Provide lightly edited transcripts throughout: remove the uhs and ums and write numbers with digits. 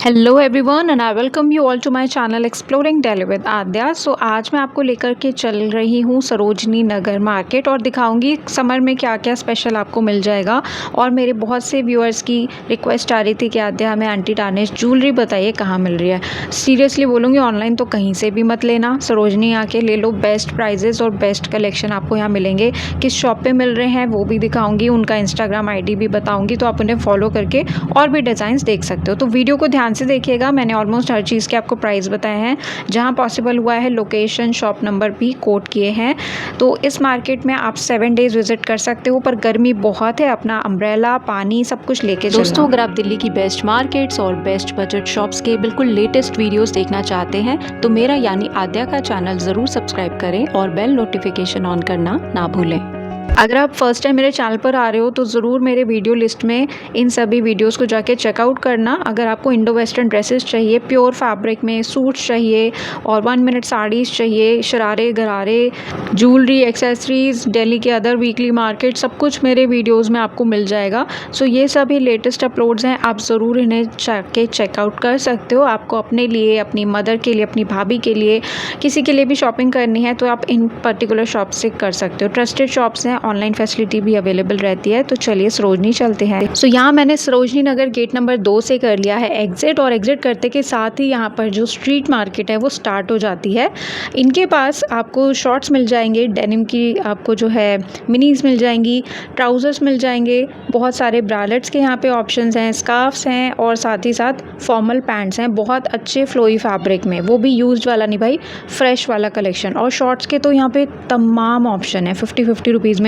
Hello everyone and I welcome you all to my channel exploring Delhi with Aadya. So आज मैं आपको लेकर के चल रही हूँ सरोजनी नगर मार्केट और दिखाऊंगी समर में क्या क्या स्पेशल आपको मिल जाएगा। और मेरे बहुत से व्यूअर्स की रिक्वेस्ट आ रही थी कि आद्या हमें आंटी टार्निश ज्वेलरी बताइए कहाँ मिल रही है। सीरियसली बोलूँगी, ऑनलाइन तो कहीं से भी मत लेना, सरोजनी आके ले लो। बेस्ट प्राइजेस और बेस्ट कलेक्शन आपको यहाँ मिलेंगे। किस शॉप पे मिल रहे हैं वो भी दिखाऊंगी, उनका इंस्टाग्राम ID भी बताऊंगी, तो आप उन्हें फॉलो करके और भी डिज़ाइंस देख सकते हो। तो वीडियो को ध्यान से देखिएगा। मैंने ऑलमोस्ट हर चीज़ के आपको प्राइस बताए हैं, जहां पॉसिबल हुआ है लोकेशन शॉप नंबर भी कोट किए हैं। तो इस मार्केट में आप 7 डेज विजिट कर सकते हो, पर गर्मी बहुत है, अपना अम्ब्रेला पानी सब कुछ लेके चलना। दोस्तों, अगर आप दिल्ली की बेस्ट मार्केट्स और बेस्ट बजट शॉप्स के बिल्कुल लेटेस्ट वीडियोस देखना चाहते हैं तो मेरा यानी आद्या का चैनल ज़रूर सब्सक्राइब करें और बेल नोटिफिकेशन ऑन करना ना भूलें। अगर आप फर्स्ट टाइम मेरे चैनल पर आ रहे हो तो ज़रूर मेरे वीडियो लिस्ट में इन सभी वीडियोस को जाके चेकआउट करना। अगर आपको इंडो वेस्टर्न ड्रेसेस चाहिए, प्योर फैब्रिक में सूट्स चाहिए और 1 मिनट साड़ीज़ चाहिए, शरारे गरारे, ज्वेलरी, एक्सेसरीज़, दिल्ली के अदर वीकली मार्केट, सब कुछ मेरे वीडियोज़ में आपको मिल जाएगा। सो ये सभी लेटेस्ट अपलोड्स हैं, आप ज़रूर इन्हें जाके चेकआउट कर सकते हो। आपको अपने लिए, अपनी मदर के लिए, अपनी भाभी के लिए, किसी के लिए भी शॉपिंग करनी है तो आप इन पर्टिकुलर शॉप से कर सकते हो। ट्रस्टेड शॉप्स हैं, ऑनलाइन फैसिलिटी भी अवेलेबल रहती है। तो चलिए सरोजनी चलते हैं। सो यहाँ मैंने सरोजनी नगर गेट नंबर 2 से कर लिया है एग्जिट, और एग्जिट करते के साथ ही यहाँ पर जो स्ट्रीट मार्केट है वो स्टार्ट हो जाती है। इनके पास आपको शॉर्ट्स मिल जाएंगे, डेनिम की आपको जो है मिनीज मिल जाएंगी, ट्राउजर्स मिल जाएंगे, बहुत सारे ब्रालेट्स के यहाँ पे ऑप्शंस हैं, स्कार्फ्स हैं और साथ ही साथ फॉर्मल पैंट्स हैं, बहुत अच्छे फ्लोई फैब्रिक में, वो भी यूज्ड वाला नहीं भाई, फ्रेश वाला कलेक्शन। और शॉर्ट्स के तो यहाँ पे तमाम ऑप्शन है, 50-50 रुपीज़ में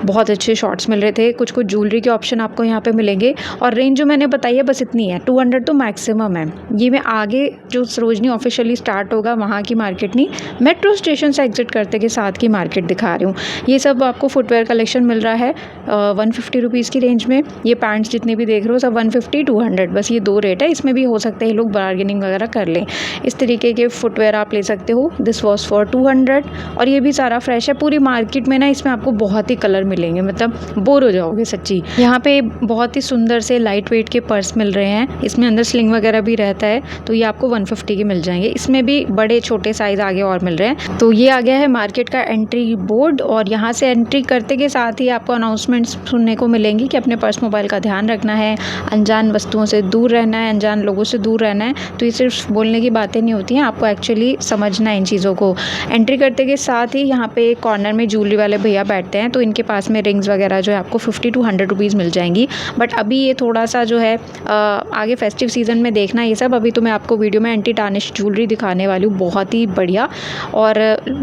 बहुत अच्छे शॉर्ट्स मिल रहे थे। कुछ कुछ ज्वेलरी के ऑप्शन आपको यहाँ पे मिलेंगे और रेंज जो मैंने बताई है बस इतनी है, 200 तो मैक्सिमम है। ये मैं आगे जो सरोजनी ऑफिशियली स्टार्ट होगा वहाँ की मार्केट नहीं, मेट्रो स्टेशन से एग्जिट करते के साथ की मार्केट दिखा रही हूँ। ये सब आपको फुटवेयर कलेक्शन मिल रहा है 150 रुपीज़ की रेंज में। ये पैंट्स जितने भी देख रहे हो सब 150-200, बस ये 2 रेट है। इसमें भी हो सकता है लोग बार्गेनिंग वगैरह कर लें। इस तरीके के फुटवेयर आप ले सकते हो। दिस वॉज फॉर 200 और ये भी सारा फ्रेश है। पूरी मार्केट में ना इसमें आपको बहुत ही कलर मिलेंगे, मतलब बोर हो जाओगे सच्ची। यहाँ पे बहुत ही सुंदर से लाइट वेट के पर्स मिल रहे हैं, इसमें अंदर स्लिंग वगैरह भी रहता है, तो ये आपको 150 के मिल जाएंगे। इसमें भी बड़े छोटे साइज आगे और मिल रहे हैं। तो ये आ गया है मार्केट का एंट्री बोर्ड, और यहाँ से एंट्री करते के साथ ही आपको अनाउंसमेंट्स सुनने को मिलेंगी कि अपने पर्स मोबाइल का ध्यान रखना है, अनजान वस्तुओं से दूर रहना है, अनजान लोगों से दूर रहना है। तो ये सिर्फ बोलने की बातें नहीं होती हैं, आपको एक्चुअली समझना है इन चीज़ों को। एंट्री करते के साथ ही यहाँ पे एक कॉर्नर में ज्वेलरी वाले भैया बैठते हैं, तो इनके पास में रिंग्स वगैरह जो है आपको 50-100 रुपीज़ मिल जाएंगी। बट अभी ये थोड़ा सा जो है आगे फेस्टिव सीज़न में देखना ये सब। अभी तो मैं आपको वीडियो में एंटी टार्निश ज्वेलरी दिखाने वाली हूँ, बहुत ही बढ़िया। और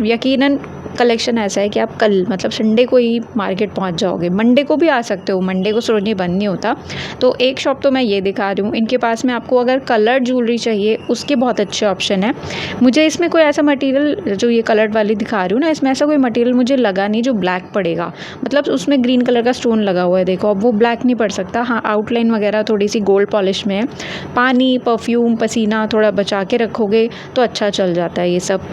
यकीनन कलेक्शन ऐसा है कि आप कल मतलब संडे को ही मार्केट पहुंच जाओगे। मंडे को भी आ सकते हो, मंडे को सरोजनी बंद नहीं होता। तो एक शॉप तो मैं ये दिखा रही हूँ, इनके पास में आपको अगर कलर ज्वेलरी चाहिए उसके बहुत अच्छे ऑप्शन है। मुझे इसमें कोई ऐसा मटेरियल, जो ये कलर वाली दिखा रही हूँ ना, इसमें ऐसा कोई मटेरियल मुझे लगा नहीं जो ब्लैक पड़ेगा। मतलब उसमें ग्रीन कलर का स्टोन लगा हुआ है, देखो, अब वो ब्लैक नहीं पड़ सकता। हाँ, आउटलाइन वगैरह थोड़ी सी गोल्ड पॉलिश में है। पानी, परफ्यूम, पसीना थोड़ा बचा के रखोगे तो अच्छा चल जाता है ये सब।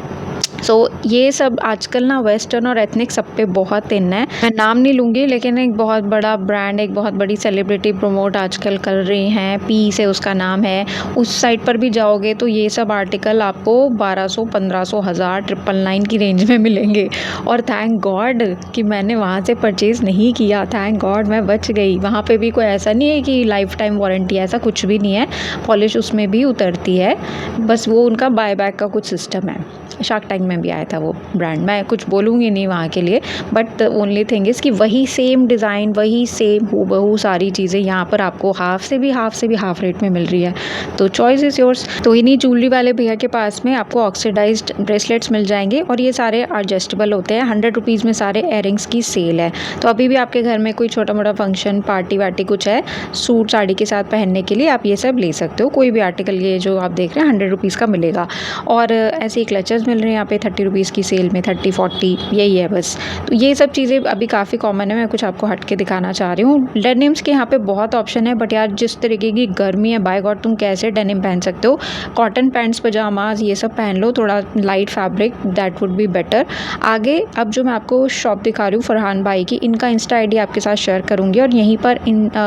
ये सब आजकल ना वेस्टर्न और एथनिक सब पे बहुत इन है। मैं नाम नहीं लूँगी, लेकिन एक बहुत बड़ा ब्रांड, एक बहुत बड़ी सेलिब्रिटी प्रमोट आजकल कर रही हैं, पी से उसका नाम है। उस साइट पर भी जाओगे तो ये सब आर्टिकल आपको 1200, 1500, 1000, 999 की रेंज में मिलेंगे। और थैंक गॉड कि मैंने वहाँ से परचेज़ नहीं किया, थैंक गॉड मैं बच गई। वहाँ पर भी कोई ऐसा नहीं है कि लाइफ टाइम वारंटी, ऐसा कुछ भी नहीं है। पॉलिश उसमें भी उतरती है, बस वो उनका बाय बैक का कुछ सिस्टम है। शार्क टैंक में भी आया था वो ब्रांड, मैं कुछ बोलूँगी नहीं वहाँ के लिए, बट ओनली थिंग इज़ कि वही सेम डिज़ाइन, वही सेम हूबहू सारी चीज़ें यहाँ पर आपको हाफ से भी हाफ रेट में मिल रही है। तो चॉइस इज़ योर्स। तो इन्हीं ज्वेलरी वाले भैया के पास में आपको ऑक्सीडाइज्ड ब्रेसलेट्स मिल जाएंगे, और ये सारे एडजस्टेबल होते हैं। 100 रुपीज़ में सारे इयररिंग्स की सेल है। तो अभी भी आपके घर में कोई छोटा मोटा फंक्शन, पार्टी वार्टी कुछ है, सूट साड़ी के साथ पहनने के लिए आप ये सब ले सकते हो। कोई भी आर्टिकल ये जो आप देख रहे हैं 100 रुपीज़ का मिलेगा। और ऐसे ही क्लचेस मिल रहे हैं यहाँ पे 30 रुपीज़ की सेल में, 30-40 यही है बस। तो ये सब चीज़ें अभी काफ़ी कॉमन है, मैं कुछ आपको हट के दिखाना चाह रही हूँ। डेनिम्स के यहाँ पे बहुत ऑप्शन है, बट यार जिस तरीके की गर्मी है बाय गॉड तुम कैसे डेनिम पहन सकते हो। कॉटन पैंट्स पजामाज ये सब पहन लो, थोड़ा light fabric, that would be better. आगे अब जो मैं आपको शॉप दिखा रही हूँ फरहान भाई की, इनका इंस्टा आईडी आपके साथ शेयर करूँगी और यहीं पर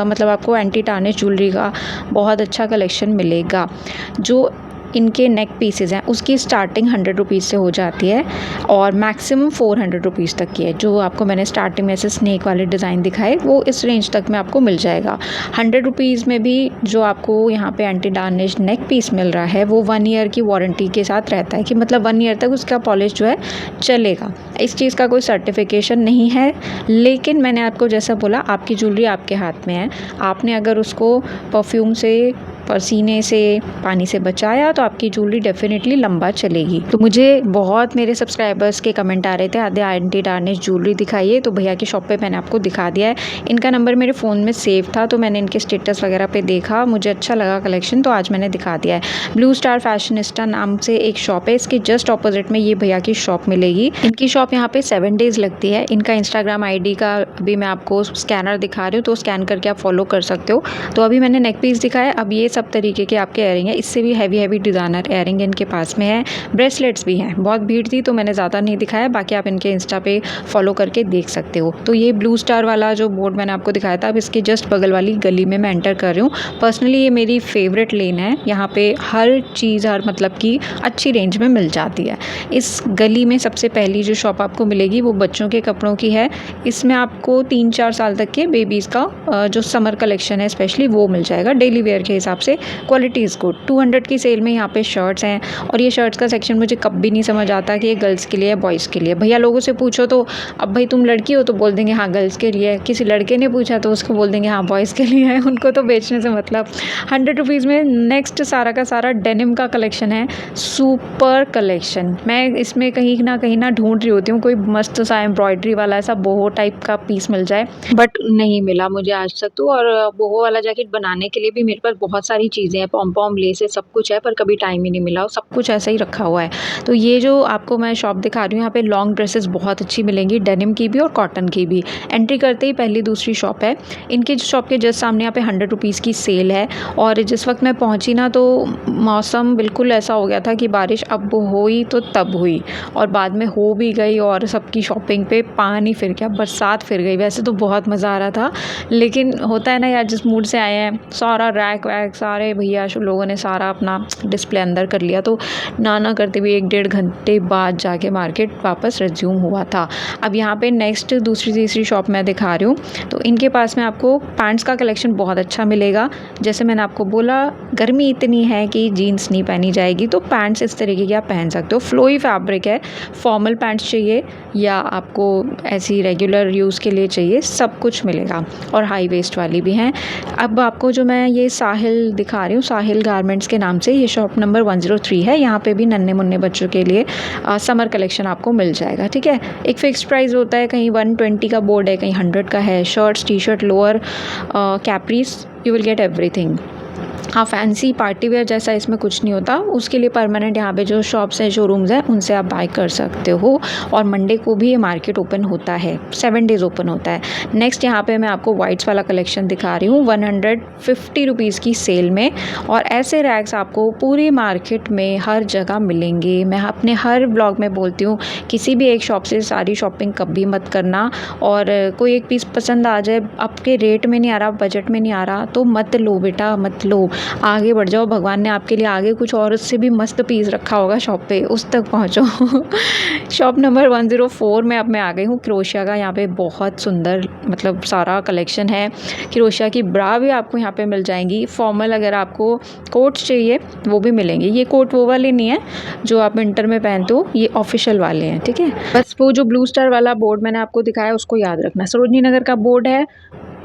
मतलब आपको एंटी टार्निश ज्वेलरी का बहुत अच्छा कलेक्शन मिलेगा। जो इनके नेक पीसेज हैं उसकी स्टार्टिंग 100 रुपीज़ से हो जाती है और मैक्सिमम 400 रुपीज़ तक की है। जो आपको मैंने स्टार्टिंग में से स्नेक वाले डिज़ाइन दिखाए वो इस रेंज तक में आपको मिल जाएगा। 100 रुपीज़ में भी जो आपको यहाँ पे एंटी डार्निश नेक पीस मिल रहा है वो 1 ईयर की वारंटी के साथ रहता है, कि मतलब 1 ईयर तक उसका पॉलिश जो है चलेगा। इस चीज़ का कोई सर्टिफिकेशन नहीं है, लेकिन मैंने आपको जैसा बोला आपकी ज्वेलरी आपके हाथ में है। आपने अगर उसको परफ्यूम से, पसीने से, पानी से बचाया तो आपकी ज्वेलरी डेफिनेटली लंबा चलेगी। तो मुझे बहुत मेरे सब्सक्राइबर्स के कमेंट आ रहे थे आधे एंटी टार्निश ज्वेलरी दिखाइए, तो भैया की शॉप पे मैंने आपको दिखा दिया है। इनका नंबर मेरे फ़ोन में सेव था तो मैंने इनके स्टेटस वगैरह पे देखा, मुझे अच्छा लगा कलेक्शन, तो आज मैंने दिखा दिया है। ब्लू स्टार फैशनिस्टा नाम से एक शॉप है, इसके जस्ट ऑपोजिट में ये भैया की शॉप मिलेगी। इनकी शॉप यहाँ पे 7 डेज़ लगती है। इनका इंस्टाग्राम ID का अभी मैं आपको स्कैनर दिखा रही हूँ, तो स्कैन करके आप फॉलो कर सकते हो। तो अभी मैंने नेक पीस दिखाया, अब ये सब तरीके के आपके एयरिंग है, इससे भी हैवी डिज़ाइनर एयरिंग इनके पास में है। ब्रेसलेट्स भी हैं, बहुत भीड़ थी तो मैंने ज़्यादा नहीं दिखाया, बाकी आप इनके इंस्टा पे फॉलो करके देख सकते हो। तो ये ब्लू स्टार वाला जो बोर्ड मैंने आपको दिखाया था, अब इसके जस्ट बगल वाली गली में मैं एंटर कर रही हूँ। पर्सनली ये मेरी फेवरेट लेन है, यहाँ पे हर चीज़ हर मतलब की अच्छी रेंज में मिल जाती है। इस गली में सबसे पहली जो शॉप आपको मिलेगी वो बच्चों के कपड़ों की है। इसमें आपको 3-4 साल तक के बेबीज़ का जो समर कलेक्शन है स्पेशली वो मिल जाएगा डेली वेयर के हिसाब से। Quality is good. 200 की सेल में यहाँ पे शर्ट्स हैं, और ये शर्ट्स का सेक्शन मुझे कभी नहीं समझ आता कि ये गर्ल्स के लिए है बॉयज़ के लिए। भैया लोगों से पूछो तो अब भाई तुम लड़की हो तो बोल देंगे हाँ गर्ल्स के लिए है, किसी लड़के ने पूछा तो उसको बोल देंगे हाँ बॉयज़ के लिए है। उनको तो बेचने से मतलब। 100 रुपीज़ में नेक्स्ट सारा का सारा डेनिम का कलेक्शन है, सुपर कलेक्शन। मैं इसमें कहीं ना ढूंढ रही होती हूँ कोई मस्त सा एम्ब्रॉयडरी वाला ऐसा बोहो टाइप का पीस मिल जाए, बट नहीं मिला मुझे आज तक तो। और बोहो वाला जैकेट बनाने के लिए भी मेरे पास बहुत सारी चीज़ें हैं, पॉम पॉम लेसेस सब कुछ है, पर कभी टाइम ही नहीं मिला, सब कुछ ऐसा ही रखा हुआ है। तो ये जो आपको मैं शॉप दिखा रही हूँ यहाँ पे लॉन्ग ड्रेसेस बहुत अच्छी मिलेंगी, डेनिम की भी और कॉटन की भी। एंट्री करते ही पहली दूसरी शॉप है। इनकी शॉप के जस्ट सामने यहाँ पे 100 रुपीज़ की सेल है, और जिस वक्त मैं पहुँची ना तो मौसम बिल्कुल ऐसा हो गया था कि बारिश अब हुई तो तब हुई, और बाद में हो भी गई, और सबकी शॉपिंग पे पानी फिर गया, बरसात फिर गई। वैसे तो बहुत मज़ा आ रहा था, लेकिन होता है ना यार जिस मूड से आए हैं, सारा रैक वैक सारे भैया लोगों ने सारा अपना डिस्प्ले अंदर कर लिया, तो ना करते हुए 1-1.5 घंटे बाद जाके मार्केट वापस रिज्यूम हुआ था। अब यहाँ पे नेक्स्ट दूसरी तीसरी शॉप मैं दिखा रही हूँ, तो इनके पास में आपको पैंट्स का कलेक्शन बहुत अच्छा मिलेगा। जैसे मैंने आपको बोला गर्मी इतनी है कि जीन्स नहीं पहनी जाएगी, तो पैंट्स इस तरीके की आप पहन सकते हो। फ्लोई फैब्रिक है, फॉर्मल पैंट्स चाहिए या आपको ऐसी रेगुलर यूज़ के लिए चाहिए, सब कुछ मिलेगा, और हाई वेस्ट वाली भी हैं। अब आपको जो मैं ये साहिल दिखा रही हूँ, साहिल गारमेंट्स के नाम से, ये शॉप नंबर 103 है। यहाँ पे भी नन्हे मुन्ने बच्चों के लिए समर कलेक्शन आपको मिल जाएगा, ठीक है। एक फिक्स्ड प्राइस होता है, कहीं 120 का बोर्ड है, कहीं 100 का है। Shirts, T shirt, lower, capris, you will get everything. हाँ, फैंसी पार्टी वेयर जैसा इसमें कुछ नहीं होता, उसके लिए परमानेंट यहाँ पे जो शॉप्स हैं, शोरूम्स हैं, उनसे आप बाय कर सकते हो। और मंडे को भी ये मार्केट ओपन होता है, 7 डेज़ ओपन होता है। नेक्स्ट यहाँ पे मैं आपको वाइट्स वाला कलेक्शन दिखा रही हूँ 150 रुपीज़ की सेल में, और ऐसे रैक्स आपको पूरी मार्केट में हर जगह मिलेंगे। मैं अपने हर ब्लॉग में बोलती हूँ किसी भी एक शॉप से सारी शॉपिंग कभी मत करना, और कोई एक पीस पसंद आ जाए, आपके रेट में नहीं आ रहा, बजट में नहीं आ रहा, तो मत लो बेटा, मत लो, आगे बढ़ जाओ। भगवान ने आपके लिए आगे कुछ और उससे भी मस्त पीस रखा होगा शॉप पे, उस तक पहुँचो। शॉप नंबर 104 में अब मैं आ गई हूँ। क्रोशिया का यहाँ पे बहुत सुंदर मतलब सारा कलेक्शन है। क्रोशिया की ब्रा भी आपको यहाँ पे मिल जाएंगी। फॉर्मल अगर आपको कोट्स चाहिए वो भी मिलेंगे। ये कोट वो वाले नहीं है जो आप विंटर में पहनते हो, ये ऑफिशियल वाले हैं, ठीक है। बस वो जो ब्लू स्टार वाला बोर्ड मैंने आपको दिखाया उसको याद रखना। सरोजनी नगर का बोर्ड है,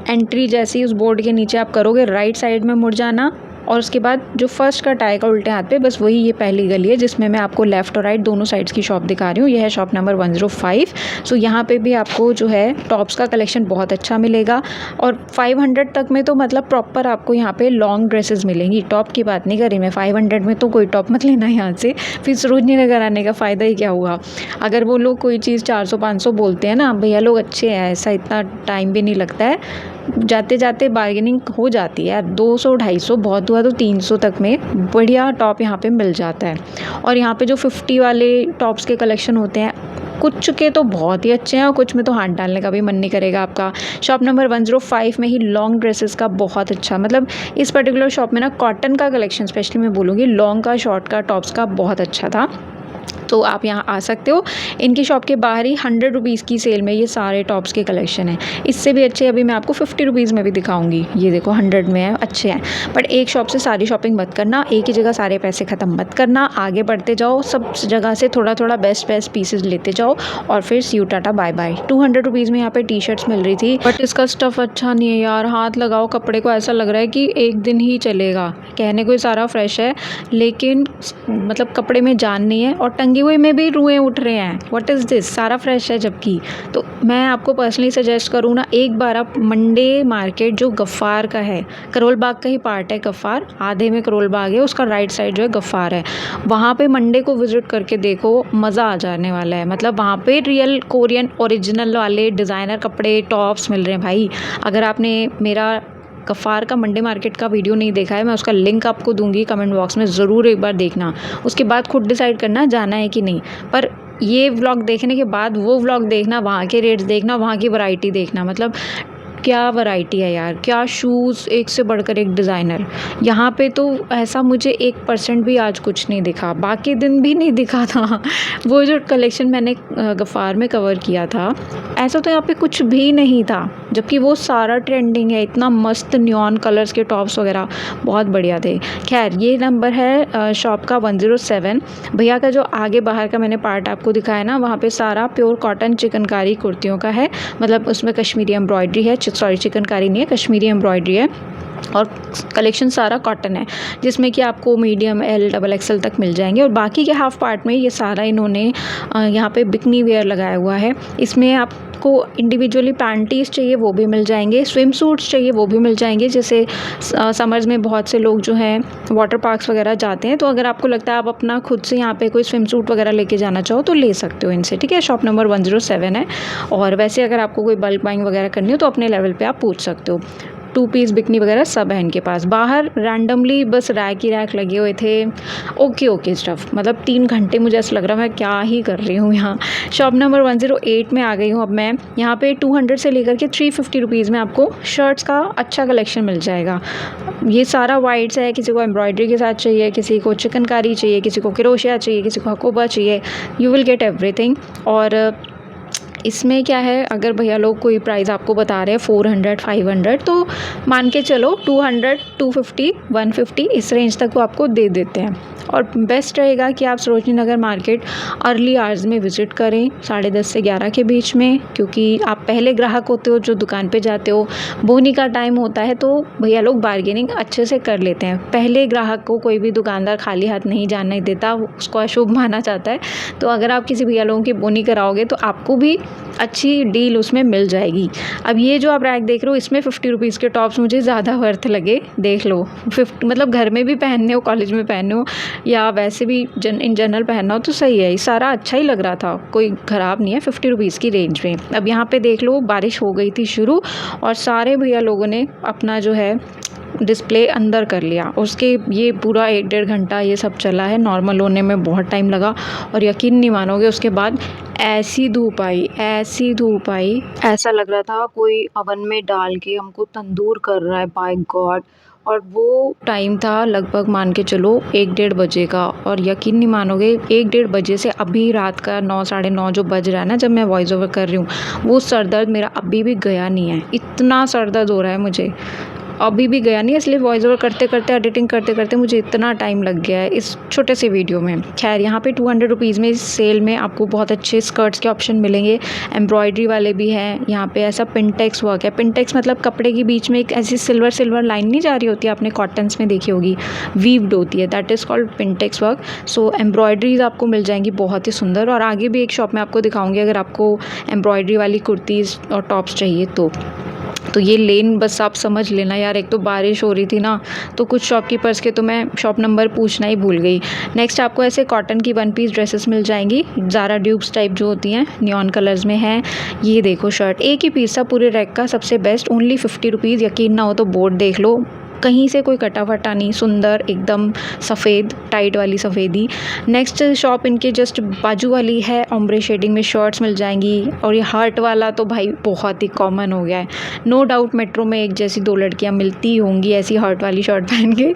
एंट्री जैसे ही उस बोर्ड के नीचे आप करोगे, राइट साइड में मुड़ जाना, और उसके बाद जो फर्स्ट कट आएगा उल्टे हाथ पे, बस वही ये पहली गली है जिसमें मैं आपको लेफ़्ट और राइट दोनों साइड्स की शॉप दिखा रही हूँ। यह है शॉप नंबर 105। सो यहाँ पे भी आपको जो है टॉप्स का कलेक्शन बहुत अच्छा मिलेगा और 500 तक में तो मतलब प्रॉपर आपको यहाँ पे लॉन्ग ड्रेसेस मिलेंगी। टॉप की बात नहीं कर रही मैं, 500 में तो कोई टॉप मत लेना यहाँ से, फिर सरोजनी नगर आने का फ़ायदा ही क्या हुआ। अगर वो लोग कोई चीज़ 400-500 बोलते हैं ना, भैया लोग अच्छे हैं, ऐसा इतना टाइम भी नहीं लगता है, जाते जाते बार्गेनिंग हो जाती है यार। 200-250 बहुत हुआ तो 300 तक में बढ़िया टॉप यहाँ पे मिल जाता है। और यहाँ पे जो 50 वाले टॉप्स के कलेक्शन होते हैं, कुछ के तो बहुत ही अच्छे हैं और कुछ में तो हाथ डालने का भी मन नहीं करेगा आपका। शॉप नंबर 105 में ही लॉन्ग ड्रेसेस का बहुत अच्छा, मतलब इस पर्टिकुलर शॉप में ना कॉटन का कलेक्शन स्पेशली मैं बोलूँगी, लॉन्ग का, शॉर्ट का, टॉप्स का बहुत अच्छा था। तो आप यहाँ आ सकते हो। इनकी शॉप के बाहर ही 100 रुपीज़ की सेल में ये सारे टॉप्स के कलेक्शन हैं। इससे भी अच्छे अभी मैं आपको 50 रुपीज़ में भी दिखाऊंगी। ये देखो 100 में है, अच्छे हैं। बट एक शॉप से सारी शॉपिंग मत करना, एक ही जगह सारे पैसे ख़त्म मत करना, आगे बढ़ते जाओ, सब जगह से थोड़ा थोड़ा बेस्ट बेस्ट पीसेज लेते जाओ और फिर see you tata bye bye. 200 rupees में यहाँ पे टी शर्ट्स मिल रही थी, बट इसका स्टफ़ अच्छा नहीं है यार। हाथ लगाओ कपड़े को, ऐसा लग रहा है कि एक दिन ही चलेगा। कहने को ही सारा फ्रेश है लेकिन मतलब कपड़े में जान नहीं है और टंगी हुई में भी रुएं उठ रहे हैं। व्हाट इज़ दिस, सारा फ्रेश है जबकि। तो मैं आपको पर्सनली सजेस्ट करूँ ना, एक बार आप मंडे मार्केट जो गफ़्फ़ार का है, करोल बाग का ही पार्ट है गफ़्फ़ार, आधे में करोल बाग है, उसका राइट साइड जो है गफ़्फ़ार है, वहाँ पे मंडे को विज़िट करके देखो, मज़ा आ जाने वाला है। मतलब वहाँ पे रियल कोरियन ओरिजिनल वाले डिज़ाइनर कपड़े टॉप्स मिल रहे हैं भाई। अगर आपने मेरा गफ़्फ़ार का मंडे मार्केट का वीडियो नहीं देखा है, मैं उसका लिंक आपको दूंगी कमेंट बॉक्स में, ज़रूर एक बार देखना। उसके बाद खुद डिसाइड करना जाना है कि नहीं। पर ये व्लॉग देखने के बाद वो व्लॉग देखना, वहाँ के रेट्स देखना, वहाँ की वैरायटी देखना, मतलब क्या वैरायटी है यार, क्या शूज़, एक से बढ़कर एक डिज़ाइनर। यहाँ पे तो ऐसा मुझे 1% भी आज कुछ नहीं दिखा, बाकी दिन भी नहीं दिखा था। वो जो कलेक्शन मैंने गफ़्फ़ार में कवर किया था, ऐसा तो यहाँ पे कुछ भी नहीं था, जबकि वो सारा ट्रेंडिंग है। इतना मस्त न्यॉन कलर्स के टॉप्स वगैरह बहुत बढ़िया थे। खैर ये नंबर है शॉप का 107। भैया का जो आगे बाहर का मैंने पार्ट आपको दिखाया ना, वहाँ पे सारा प्योर कॉटन चिकनकारी कुर्तियों का है, मतलब उसमें कश्मीरी एम्ब्रॉयडरी है, सॉरी चिकनकारी नहीं है, कश्मीरी एम्ब्रॉयडरी है और कलेक्शन सारा कॉटन है, जिसमें कि आपको मीडियम, एल, डबल एक्सल तक मिल जाएंगे। और बाकी के हाफ पार्ट में ये सारा इन्होंने यहाँ पे बिकनी वेयर लगाया हुआ है। इसमें आपको इंडिविजुअली पैंटीज़ चाहिए वो भी मिल जाएंगे, स्विम सूट्स चाहिए वो भी मिल जाएंगे। जैसे समर्स में बहुत से लोग जो हैं वाटर पार्क्स वगैरह जाते हैं, तो अगर आपको लगता है आप अपना खुद से यहाँ पे कोई स्विम सूट वगैरह लेके जाना चाहो तो ले सकते हो इनसे, ठीक है। शॉप नंबर 107 है। और वैसे अगर आपको कोई बल्क बाइंग वगैरह करनी हो तो अपने लेवल पे आप पूछ सकते हो। 2 पीस बिकनी वगैरह सब है इनके पास। बाहर रैंडमली बस रैक ही रैक लगे हुए थे, ओके स्टफ़, मतलब 3 घंटे मुझे ऐसा लग रहा मैं क्या ही कर रही हूँ यहाँ। शॉप नंबर 108 में आ गई हूँ अब मैं। यहाँ पे 200 से लेकर के 350 रुपीज़ में आपको शर्ट्स का अच्छा कलेक्शन मिल जाएगा। ये सारा वाइट्स है, किसी को एम्ब्रॉयडरी के साथ चाहिए, किसी को चिकनकारी चाहिए, किसी को क्रोशिया चाहिए, किसी को हकोबा चाहिए, यू विल गेट एवरीथिंग। और इसमें क्या है, अगर भैया लोग कोई प्राइस आपको बता रहे हैं 400, 500, तो मान के चलो 200, 250, 150 इस रेंज तक वो आपको दे देते हैं। और बेस्ट रहेगा कि आप Sarojini Nagar market early hours में विज़िट करें, 10:30 से 11 के बीच में, क्योंकि आप पहले ग्राहक होते हो जो दुकान पे जाते हो। बोनी का टाइम होता है तो भैया लोग बार्गेनिंग अच्छे से कर लेते हैं। पहले ग्राहक को कोई भी दुकानदार खाली हाथ नहीं जाने देता, उसको अशुभ माना जाता है। तो अगर आप किसी भैया लोगों की बोनी कराओगे तो आपको भी अच्छी डील उसमें मिल जाएगी। अब ये जो आप रैक देख रहे हो, इसमें 50 रुपीज़ के टॉप्स मुझे ज़्यादा वर्थ लगे। देख लो, 50 मतलब घर में भी पहनने हो, कॉलेज में पहनने हो, या वैसे भी इन जनरल पहनना हो तो सही है। ये सारा अच्छा ही लग रहा था, कोई ख़राब नहीं है 50 रुपीज़ की रेंज में। अब यहाँ पे देख लो, बारिश हो गई थी शुरू और सारे भैया लोगों ने अपना जो है डिस्प्ले अंदर कर लिया। उसके ये पूरा 1-1.5 घंटा ये सब चला है, नॉर्मल होने में बहुत टाइम लगा। और यकीन नहीं मानोगे, उसके बाद ऐसी धूप आई, ऐसा लग रहा था कोई ओवन में डाल के हमको तंदूर कर रहा है, बाय गॉड। और वो टाइम था लगभग मान के चलो 1-1.5 बजे का। और यकीन नहीं मानोगे, 1-1.5 बजे से अभी रात का 9, साढ़े 9 जो बज रहा है ना, जब मैं वॉइस ओवर कर रही हूँ, वो सर दर्द मेरा अभी भी गया नहीं है। इतना सर दर्द हो रहा है मुझे, अभी भी गया नहीं, इसलिए वॉइस ओवर करते करते एडिटिंग करते करते मुझे इतना टाइम लग गया है इस छोटे से वीडियो में। खैर यहाँ पे 200 रुपीज़ में इस सेल में आपको बहुत अच्छे स्कर्ट्स के ऑप्शन मिलेंगे, एम्ब्रॉयडरी वाले भी हैं। यहाँ पे ऐसा पिंटेक्स वर्क है, पिंटेक्स मतलब कपड़े के बीच में एक ऐसी सिल्वर सिल्वर लाइन नहीं जा रही होती, आपने कॉटन्स में देखी होगी, वीव्ड होती है, that is called Pintex work. So embroideries आपको मिल जाएंगी बहुत ही सुंदर। और आगे भी एक शॉप में आपको दिखाऊंगी अगर आपको एम्ब्रॉयडरी वाली कुर्तीज़ और टॉप्स चाहिए तो ये लेन बस आप समझ लेना यार। एक तो बारिश हो रही थी ना, तो कुछ शॉपकीपर्स के तो मैं शॉप नंबर पूछना ही भूल गई। नेक्स्ट आपको ऐसे कॉटन की 1 पीस ड्रेसेस मिल जाएंगी, ज़ारा ड्यूब्स टाइप जो होती हैं, नियॉन कलर्स में हैं। ये देखो शर्ट, एक ही पीस था पूरे रैक का, सबसे बेस्ट, ओनली 50 रुपीज़। यकीन ना हो तो बोर्ड देख लो, कहीं से कोई कटा फटा नहीं, सुंदर एकदम सफ़ेद, टाइट वाली सफ़ेदी। नेक्स्ट शॉप इनके जस्ट बाजू वाली है, ओम्ब्रे शेडिंग में शर्ट्स मिल जाएंगी। और ये हार्ट वाला तो भाई बहुत ही कॉमन हो गया है, नो डाउट मेट्रो में एक जैसी 2 लड़कियां मिलती होंगी ऐसी हार्ट वाली शर्ट पहन के।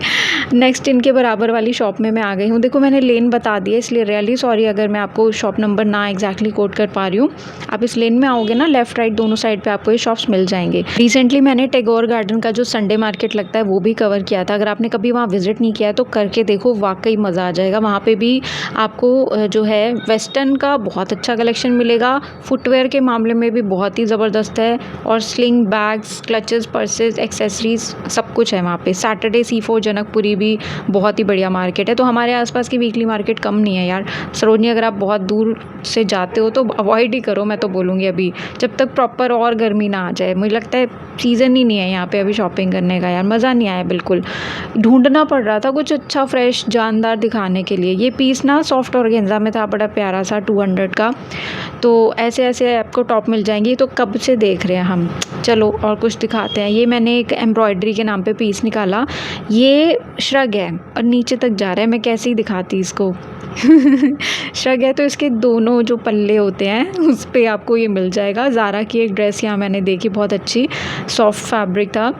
नेक्स्ट इनके बराबर वाली शॉप में मैं आ गई हूँ। देखो मैंने लेन बता दिया, इसलिए रियली सॉरी अगर मैं आपको शॉप नंबर ना एग्जैक्टली कोट कर पा रही हूँ। आप इस लेन में आओगे ना, लेफ्ट राइट दोनों साइड पे आपको ये शॉप्स मिल जाएंगे। रिसेंटली मैंने टैगोर गार्डन का जो संडे मार्केट लगता है वो भी कवर किया था, अगर आपने कभी वहाँ विजिट नहीं किया है तो करके देखो, वाकई मज़ा आ जाएगा। वहाँ पे भी आपको जो है वेस्टर्न का बहुत अच्छा कलेक्शन मिलेगा, फुटवेयर के मामले में भी बहुत ही ज़बरदस्त है, और sling bags, clutches, purses, accessories सब कुछ है वहाँ पे। सैटरडे C4 जनकपुरी भी बहुत ही बढ़िया मार्केट है। तो हमारे आसपास की वीकली मार्केट कम नहीं है यार। सरोजनी अगर आप बहुत दूर से जाते हो तो अवॉइड ही करो, मैं तो बोलूँगी अभी, जब तक प्रॉपर और गर्मी ना आ जाए। मुझे लगता है सीज़न ही नहीं है यहाँ पे अभी शॉपिंग करने का यार, मज़ा नहीं आया बिल्कुल। ढूंढना पड़ रहा था कुछ अच्छा फ्रेश जानदार दिखाने के लिए। ये पीस ना सॉफ्ट ऑर्गेन्जा में था, बड़ा प्यारा सा, 200 का। तो ऐसे ऐसे आपको टॉप मिल जाएंगी। तो कब से देख रहे हैं हम, चलो और कुछ दिखाते हैं। ये मैंने एक एम्ब्रॉयडरी के नाम पे पीस निकाला, ये श्रग है और नीचे तक जा रहा है, मैं कैसे ही दिखाती इसको। श्रग है तो इसके दोनों जो पल्ले होते हैं उस पर आपको ये मिल जाएगा। ज़ारा की एक ड्रेस यहाँ मैंने देखी, बहुत अच्छी, सॉफ्ट फैब्रिक था,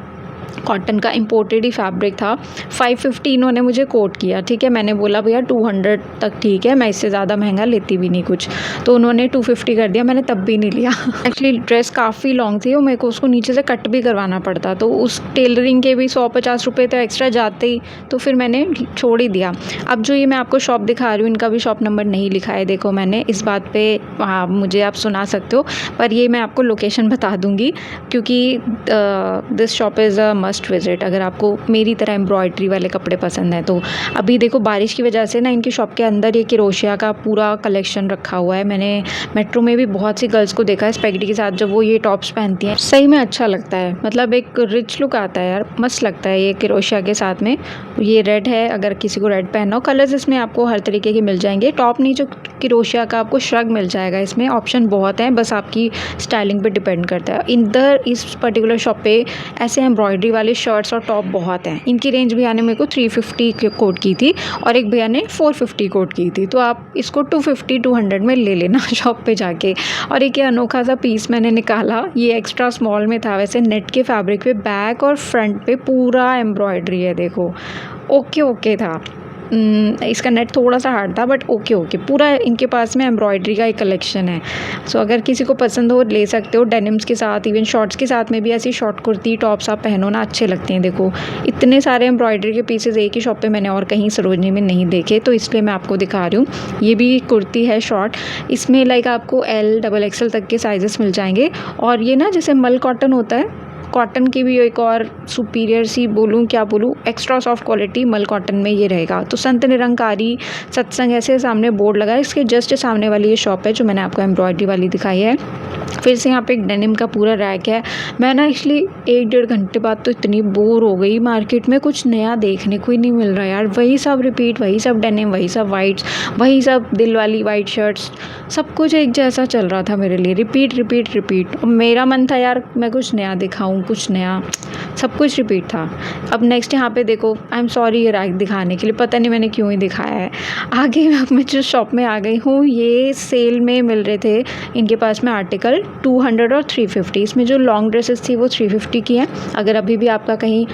कॉटन का, इम्पोर्टेड ही फैब्रिक था। 550 इन्होंने मुझे कोट किया, ठीक है। मैंने बोला भैया 200 तक ठीक है, मैं इससे ज़्यादा महंगा लेती भी नहीं कुछ, तो उन्होंने 250 कर दिया। मैंने तब भी नहीं लिया। एक्चुअली ड्रेस काफ़ी लॉन्ग थी और मेरे को उसको नीचे से कट भी करवाना पड़ता, तो उस टेलरिंग के भी 150 रुपये तो एक्स्ट्रा जाते ही, तो फिर मैंने छोड़ ही दिया। अब जो ये मैं आपको शॉप दिखा रही हूँ, इनका भी शॉप नंबर नहीं लिखा है, देखो मैंने, इस बात पर मुझे आप सुना सकते हो, पर ये मैं आपको लोकेशन बता दूँगी, क्योंकि this shop is a must visit अगर आपको मेरी तरह एम्ब्रॉयडरी वाले कपड़े पसंद हैं तो। अभी देखो बारिश की वजह से ना इनकी शॉप के अंदर ये क्रोशिया का पूरा कलेक्शन रखा हुआ है। मैंने मेट्रो में भी बहुत सी गर्ल्स को देखा है स्पेगेटी के साथ, जब वो ये टॉप्स पहनती हैं सही में अच्छा लगता है, मतलब एक रिच लुक आता है यार, मस्त लगता है ये क्रोशिया के साथ में। ये रेड है, अगर किसी को रेड पहनना हो, कलर्स इसमें आपको हर तरीके के मिल जाएंगे। टॉप नहीं, जो क्रोशिया का आपको श्रग मिल जाएगा, इसमें ऑप्शन बहुत हैं, बस आपकी स्टाइलिंग पे डिपेंड करता है। इधर इस पर्टिकुलर शॉप पे ऐसे एम्ब्रॉयडरी वाले शर्ट्स और टॉप बहुत हैं। इनकी रेंज भैया ने मेरे को 350 कोट की थी और एक भैया ने 450 कोट की थी, तो आप इसको 250-200 में ले लेना शॉप पे जाके। और एक ये अनोखा सा पीस मैंने निकाला, ये एक्स्ट्रा स्मॉल में था, वैसे नेट के फैब्रिक पे बैक और फ्रंट पे पूरा एम्ब्रॉयडरी है, देखो ओके ओके था। इसका नेट थोड़ा सा हार्ड था बट ओके पूरा इनके पास में एम्ब्रॉयडरी का एक कलेक्शन है। सो अगर किसी को पसंद हो ले सकते हो, डेनिम्स के साथ, इवन शॉर्ट्स के साथ में भी ऐसी शॉर्ट कुर्ती टॉप्स आप पहनो ना, अच्छे लगते हैं। देखो इतने सारे एम्ब्रॉयडरी के पीसेज एक ही शॉप पे मैंने और कहीं सरोजनी में नहीं देखे, तो इसलिए मैं आपको दिखा रही हूँ। ये भी कुर्ती है शॉर्ट, इसमें लाइक आपको L XXL तक के साइजेस मिल जाएंगे। और ये ना जैसे मल कॉटन होता है, कॉटन की भी एक और सुपीरियर सी बोलूँ, क्या बोलूँ, एक्स्ट्रा सॉफ्ट क्वालिटी मल कॉटन में ये रहेगा। तो संत निरंकारी सत्संग ऐसे सामने बोर्ड लगा है, इसके जस्ट सामने वाली ये शॉप है जो मैंने आपको एम्ब्रॉयडरी वाली दिखाई है। फिर से यहाँ पे एक डेनिम का पूरा रैक है। मैं ना एक्चुअली 1-1.5 घंटे बाद तो इतनी बोर हो गई, मार्केट में कुछ नया देखने को ही नहीं मिल रहा यार, वही सब रिपीट, वही सब डेनिम, वही सब वाइट्स, वही सब दिल वाली वाइट शर्ट्स, सब कुछ एक जैसा चल रहा था मेरे लिए, रिपीट। और मेरा मन था यार मैं कुछ नया दिखाऊं, कुछ नया, सब कुछ रिपीट था। अब नेक्स्ट यहाँ पे देखो, आई एम सॉरी ये रैक दिखाने के लिए, पता नहीं मैंने क्यों ही दिखाया है। आगे अब मैं जिस शॉप में आ गई हूँ, ये सेल में मिल रहे थे इनके पास में आर्टिकल 200 और 350। इसमें जो लॉन्ग ड्रेसेस थी वो 350 की हैं। अगर अभी भी आपका कहीं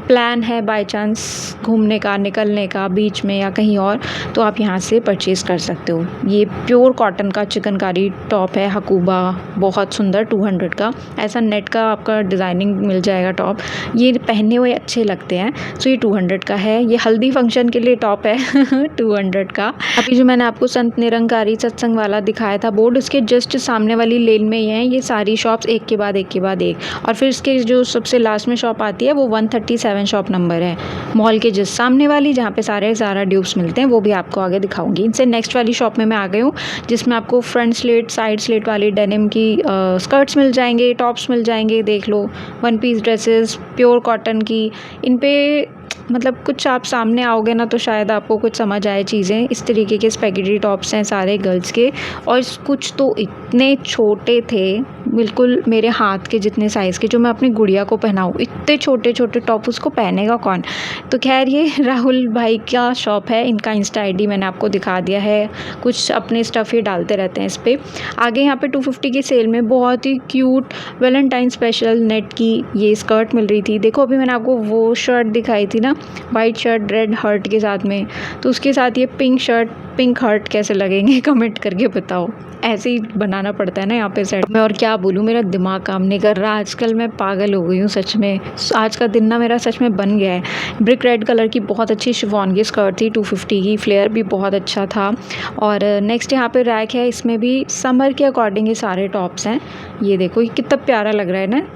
प्लान है बाय चांस घूमने का, निकलने का बीच में या कहीं और, तो आप यहाँ से परचेज़ कर सकते हो। ये प्योर कॉटन का चिकनकारी टॉप है हकूबा, बहुत सुंदर 200 का। ऐसा नेट का आपका डिज़ाइनिंग मिल जाएगा टॉप। ये पहने हुए अच्छे लगते हैं। सो ये 200 का है। ये हल्दी फंक्शन के लिए टॉप है 200 का। अभी जो मैंने आपको संत निरंकारी सत्संग वाला दिखाया था बोर्ड, उसके जस्ट सामने वाली लेन में ही है ये सारी शॉप्स, एक के बाद एक। और फिर इसके जो सबसे लास्ट में शॉप आती है वो 137 शॉप नंबर है। मॉल के जस्ट सामने वाली, जहाँ पे सारे ज़ारा ड्यूब्स मिलते हैं, वो भी आपको आगे दिखाऊंगी। इनसे नेक्स्ट वाली शॉप में मैं आ गई हूँ, जिसमें आपको फ्रंट स्लेट साइड स्लेट वाली डेनिम की स्कर्ट्स मिल जाएंगे, टॉप्स मिल जाएंगे। देख लो, one piece dresses pure cotton की। इन पे मतलब कुछ आप सामने आओगे ना तो शायद आपको कुछ समझ आए चीज़ें। इस तरीके के स्पेगेटी टॉप्स हैं सारे गर्ल्स के, और कुछ तो इतने छोटे थे, बिल्कुल मेरे हाथ के जितने साइज़ के, जो मैं अपनी गुड़िया को पहनाऊँ। इतने छोटे छोटे टॉप उसको पहनेगा कौन। तो खैर ये राहुल भाई का शॉप है। इनका इंस्टा ID मैंने आपको दिखा दिया है। कुछ अपने स्टफ़ ये डालते रहते हैं इस पर। आगे यहाँ पे 250 की सेल में बहुत ही क्यूट वैलेंटाइन स्पेशल नेट की ये स्कर्ट मिल रही थी। देखो, अभी मैंने आपको वो शर्ट दिखाई थी ना, वाइट शर्ट रेड हर्ट के साथ में, तो उसके साथ ये पिंक शर्ट पिंक हर्ट कैसे लगेंगे कमेंट करके बताओ। ऐसे ही बनाना पड़ता है ना यहाँ पे सेट में। और क्या बोलूँ, मेरा दिमाग काम नहीं कर रहा आजकल। मैं पागल हो गई हूँ सच में। आज का दिन ना मेरा सच में बन गया है। ब्रिक रेड कलर की बहुत अच्छी शिफॉन की स्कर्ट थी 250 की, फ्लेयर भी बहुत अच्छा था। और नेक्स्ट यहाँ पे रैक है, इसमें भी समर के अकॉर्डिंग ये सारे टॉप्स हैं। ये देखो, ये कितना प्यारा लग रहा है ना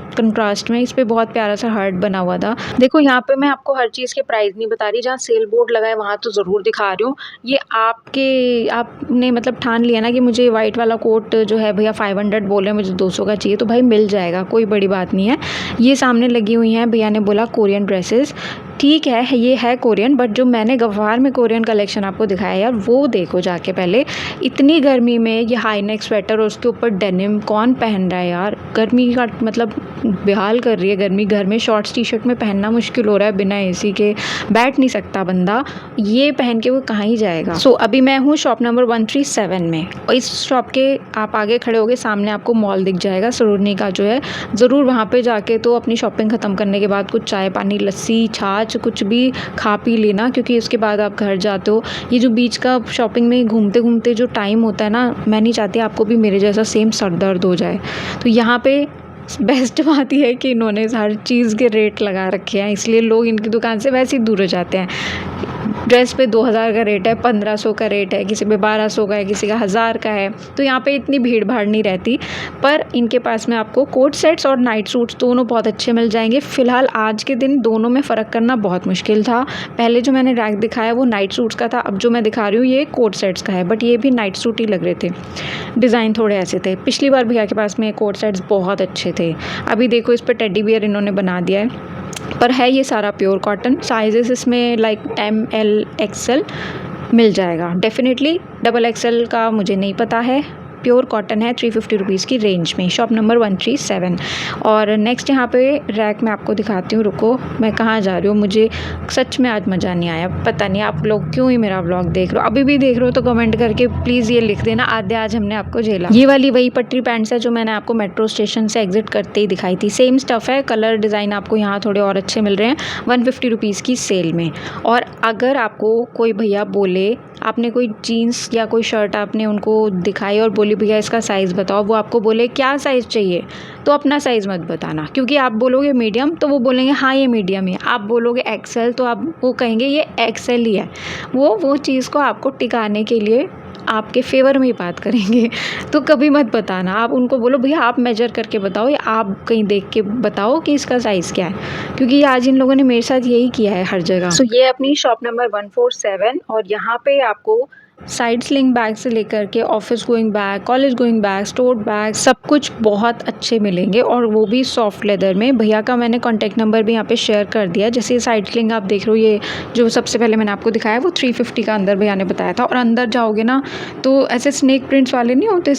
कंट्रास्ट में। इस पे बहुत प्यारा सा हार्ट बना हुआ था। देखो, यहाँ पे मैं आपको हर चीज़ के प्राइस नहीं बता रही। जहाँ सेल बोर्ड लगा है वहाँ तो ज़रूर दिखा रही हूँ। ये आपने मतलब ठान लिया ना कि मुझे वाइट वाला कोट जो है भैया 500 बोल रहे हैं, मुझे 200 का चाहिए, तो भाई मिल जाएगा, कोई बड़ी बात नहीं है। ये सामने लगी हुई हैं, भैया ने बोला कोरियन ड्रेसेस। ठीक है, ये है कोरियन, बट जो मैंने गवार में कोरियन कलेक्शन आपको दिखाया यार, वो देखो जाके पहले। इतनी गर्मी में ये हाई नेक स्वेटर और उसके ऊपर डेनिम कौन पहन रहा है यार। गर्मी का मतलब बेहाल कर रही है गर्मी। घर में शॉर्ट्स टी शर्ट में पहनना मुश्किल हो रहा है, बिना AC के बैठ नहीं सकता बंदा। ये पहन के वो कहाँ ही जाएगा। सो अभी मैं हूँ शॉप नंबर 137 में, और इस शॉप के आप आगे खड़े होगे, सामने आपको मॉल दिख जाएगा सरोजनी का जो है। ज़रूर वहाँ पे जाके तो अपनी शॉपिंग ख़त्म करने के बाद कुछ चाय पानी लस्सी छाछ कुछ भी खा पी लेना, क्योंकि उसके बाद आप घर जाते हो। ये जो बीच का शॉपिंग में घूमते घूमते जो टाइम होता है ना, मैं नहीं चाहती आपको भी मेरे जैसा सेम सर दर्द हो जाए। तो यहाँ पे बेस्ट बात यह है कि इन्होंने हर चीज़ के रेट लगा रखे हैं, इसलिए लोग इनकी दुकान से वैसे ही दूर हो जाते हैं। ड्रेस पे 2000 का रेट है, 1500 का रेट है, किसी पे 1200 का है, किसी का 1000 का है। तो यहाँ पे इतनी भीड़ भाड़ नहीं रहती। पर इनके पास में आपको कोट सेट्स और नाइट सूट्स दोनों बहुत अच्छे मिल जाएंगे। फ़िलहाल आज के दिन दोनों में फ़र्क करना बहुत मुश्किल था। पहले जो मैंने रैक दिखाया वो नाइट सूट्स का था, अब जो मैं दिखा रही हूँ ये कोट सेट्स का है, बट ये भी नाइट सूट ही लग रहे थे। डिज़ाइन थोड़े ऐसे थे। पिछली बार भैया के पास में कोट सेट्स बहुत अच्छे थे। अभी देखो, इस पर टेडी बियर इन्होंने बना दिया है, पर है ये सारा प्योर कॉटन। साइजेस इसमें लाइक ML XL मिल जाएगा डेफिनेटली। XXL का मुझे नहीं पता है। प्योर कॉटन है, 350 रुपीज़ की रेंज में, शॉप नंबर 137। और नेक्स्ट यहाँ पे रैक में आपको दिखाती हूँ। रुको, मैं कहाँ जा रही हूँ, मुझे सच में आज मज़ा नहीं आया। पता नहीं आप लोग क्यों ही मेरा व्लॉग देख रहे हो, अभी भी देख रहे हो तो कमेंट करके प्लीज़ ये लिख देना आद्या आज हमने आपको झेला। ये वाली वही पट्टी पैंट्स है जो मैंने आपको मेट्रो स्टेशन से एग्जिट करते ही दिखाई थी। सेम स्टफ़ है, कलर डिज़ाइन आपको यहाँ थोड़े और अच्छे मिल रहे हैं 150 रुपीज़ की सेल में। और अगर आपको कोई भैया बोले, आपने कोई जीन्स या कोई शर्ट आपने उनको दिखाई और बोली भैया इसका साइज़ बताओ, वो आपको बोले क्या साइज़ चाहिए, तो अपना साइज़ मत बताना, क्योंकि आप बोलोगे मीडियम तो वो बोलेंगे हाँ ये मीडियम है। आप बोलोगे XL तो आप वो कहेंगे ये XL ही है। वो चीज़ को आपको टिकाने के लिए आपके फेवर में ही बात करेंगे। तो कभी मत बताना, आप उनको बोलो भैया आप मेजर करके बताओ, या आप कहीं देख के बताओ कि इसका साइज़ क्या है, क्योंकि आज इन लोगों ने मेरे साथ यही किया है हर जगह। सो ये अपनी शॉप नंबर 147, और यहाँ पे आपको साइड स्लिंग बैग से लेकर के office going bag, college going bag, store bag, सब कुछ बहुत अच्छे मिलेंगे, और वो भी सॉफ्ट लेदर में। भैया का मैंने कॉन्टैक्ट नंबर भी यहाँ पे शेयर कर दिया। जैसे ये साइड स्लिंग आप देख रहे हो, ये जो सबसे पहले मैंने आपको दिखाया वो 350 का अंदर भैया ने बताया था। और अंदर जाओगे ना तो ऐसे स्नेक प्रिंट्स वाले नहीं होते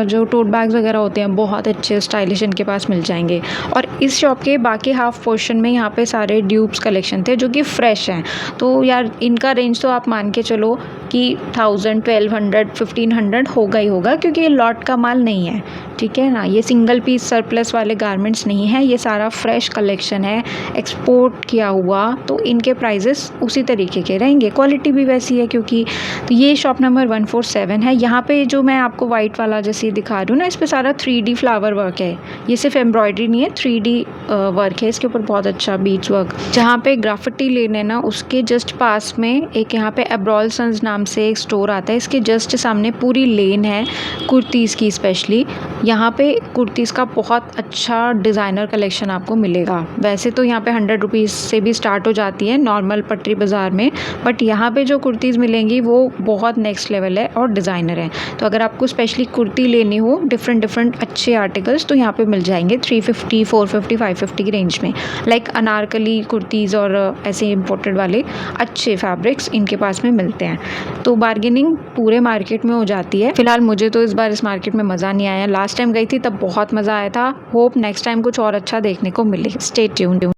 जो टोट बैग्स वगैरह होते हैं, बहुत अच्छे स्टाइलिश इनके पास मिल जाएंगे। और इस शॉप के बाकी हाफ पोर्शन में यहाँ पे सारे ड्यूब्स कलेक्शन थे जो कि फ्रेश हैं। तो यार इनका रेंज तो आप मान के चलो कि 1000, 1200, 1500 होगा ही होगा, क्योंकि ये लॉट का माल नहीं है, ठीक है ना। ये सिंगल पीस सरप्लस वाले गारमेंट्स नहीं है, ये सारा फ्रेश कलेक्शन है, एक्सपोर्ट किया हुआ, तो इनके प्राइजेस उसी तरीके के रहेंगे, क्वालिटी भी वैसी है क्योंकि। तो ये शॉप नंबर 147 है। यहाँ पे जो मैं आपको वाइट वाला जैसे दिखा रही हूँ ना, इस पर सारा 3D फ्लावर वर्क है, ये सिर्फ एम्ब्रॉयडरी नहीं है, 3D वर्क है इसके ऊपर, बहुत अच्छा बीट्स वर्क। जहाँ पे ग्राफिटी लेन है ना, उसके जस्ट पास में एक यहाँ पे एब्रॉल सन्स नाम से एक स्टोर आता है, इसके जस्ट सामने पूरी लेन है कुर्तीज़ की स्पेशली। यहाँ पे कुर्तीज़ का बहुत अच्छा डिज़ाइनर कलेक्शन आपको मिलेगा। वैसे तो यहाँ पे 100 रुपीज़ से भी स्टार्ट हो जाती है नॉर्मल पटरी बाज़ार में, बट यहाँ पे जो कुर्तीज़ मिलेंगी वो बहुत नेक्स्ट लेवल है और डिज़ाइनर है। तो अगर आपको स्पेशली कुर्ती लेनी हो, डिफरेंट अच्छे आर्टिकल्स, तो यहाँ पे मिल जाएंगे 350, 450, 550 की रेंज में। लाइक अनारकली कुर्तीज़ और ऐसे इम्पोर्टेड वाले अच्छे फैब्रिक्स इनके पास में मिलते हैं। तो बार्गेनिंग पूरे मार्केट में हो जाती है। फिलहाल मुझे तो इस बार इस मार्केट में मज़ा नहीं आया, लास्ट टाइम गई थी तब बहुत मज़ा आया था। होप नेक्स्ट टाइम कुछ और अच्छा देखने को मिले। Stay tuned.